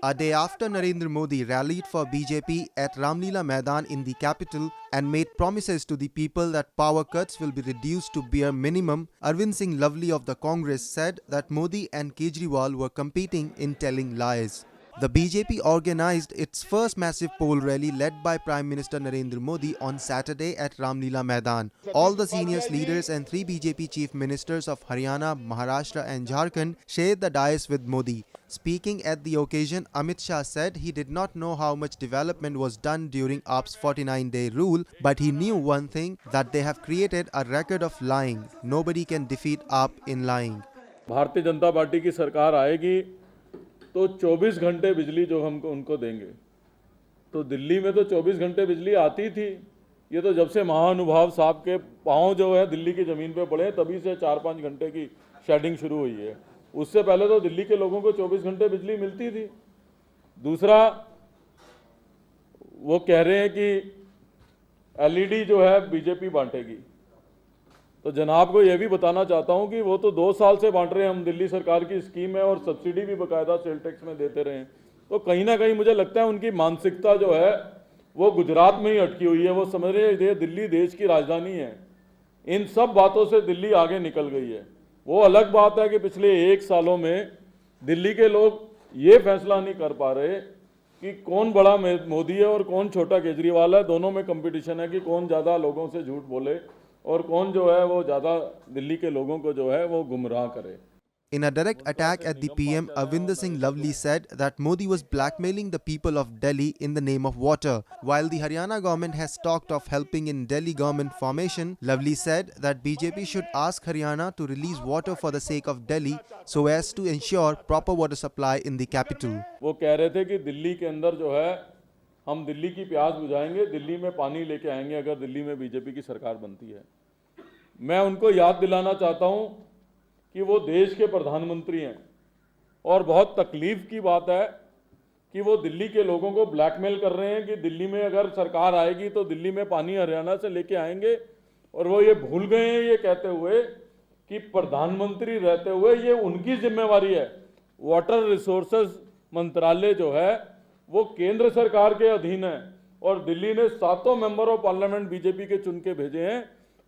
A day after Narendra Modi rallied for BJP at Ramlila Maidan in the capital and made promises to the people that power cuts will be reduced to bare minimum, Arvind Singh Lovely of the Congress said that Modi and Kejriwal were competing in telling lies. The BJP organized its first massive poll rally led by Prime Minister Narendra Modi on Saturday at Ramlila Maidan. All the senior leaders and 3 BJP chief ministers of Haryana, Maharashtra and Jharkhand shared the dais with Modi. Speaking at the occasion, Amit Shah said he did not know how much development was done during AAP's 49-day rule, but he knew one thing, that they have created a record of lying. Nobody can defeat AAP in lying. Bharatiya Janata party की सरकार आएगी तो 24 घंटे बिजली जो हम उनको देंगे। तो दिल्ली में तो 24 घंटे बिजली आती थी, ये तो जब से महानुभाव साहब के पांव जो है दिल्ली की ज़मीन पे पड़े तभी से 4-5 घंटे की शेडिंग शुरू हुई है। उससे पहले तो दिल्ली के लोगों को 24 घंटे बिजली मिलती थी। दूसरा, वो कह रहे हैं कि एलईडी जो है बीजेपी बांटेगी, तो जनाब को यह भी बताना चाहता हूं कि वो तो 2 साल से बांट रहे हैं, हम दिल्ली सरकार की स्कीम है और सब्सिडी भी बाकायदा सेल टैक्स में देते रहे। तो कहीं ना कहीं मुझे लगता है उनकी मानसिकता जो है वो गुजरात में ही अटकी हुई है। वो समझ रहे हैं दिल्ली देश की राजधानी है। इन सब बातों से दिल्ली आगे निकल गई है। वो अलग बात है कि पिछले 1 सालों में दिल्ली के लोग ये फैसला नहीं कर पा रहे कि कौन बड़ा मोदी है और कौन छोटा केजरीवाल है। दोनों में कंपटीशन है कि कौन ज़्यादा लोगों से झूठ बोले और कौन जो है वो ज़्यादा दिल्ली के लोगों को जो है वो गुमराह करे। In a direct attack at the PM, Arvind Singh Lovely said that Modi was blackmailing the people of Delhi in the name of water. While the Haryana government has talked of helping in Delhi government formation, Lovely said that BJP should ask Haryana to release water for the sake of Delhi so as to ensure proper water supply in the capital. वो कह रहे थे कि दिल्ली के अंदर जो है हम दिल्ली की प्यास बुझाएंगे, दिल्ली में पानी लेके आएंगे अगर दिल्ली में बीजेपी की सरकार बनती है। मैं उनको याद दिलाना चाहता हूं कि वो देश के प्रधानमंत्री हैं और बहुत तकलीफ की बात है कि वो दिल्ली के लोगों को ब्लैकमेल कर रहे हैं कि दिल्ली में अगर सरकार आएगी तो दिल्ली में पानी हरियाणा से लेके आएंगे। और वो ये भूल गए हैं ये कहते हुए कि प्रधानमंत्री रहते हुए ये उनकी जिम्मेवारी है। वाटर रिसोर्सेज मंत्रालय जो है वो केंद्र सरकार के अधीन है और दिल्ली ने 7 मेंबर ऑफ पार्लियामेंट बीजेपी के चुन के भेजे हैं।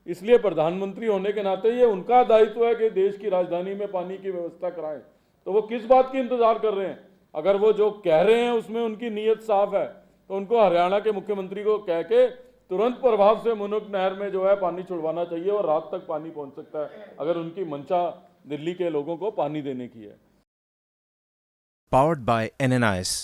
इसलिए प्रधानमंत्री होने के नाते ये उनका दायित्व है कि देश की राजधानी में पानी की व्यवस्था कराएं। तो वो किस बात की इंतजार कर रहे हैं? अगर वो जो कह रहे हैं उसमें उनकी नीयत साफ है तो उनको हरियाणा के मुख्यमंत्री को कह के तुरंत प्रभाव से मुनुक नहर में जो है पानी छुड़वाना चाहिए और रात तक पानी पहुंच सकता है अगर उनकी मंशा दिल्ली के लोगों को पानी देने की है। Powered by NNIS.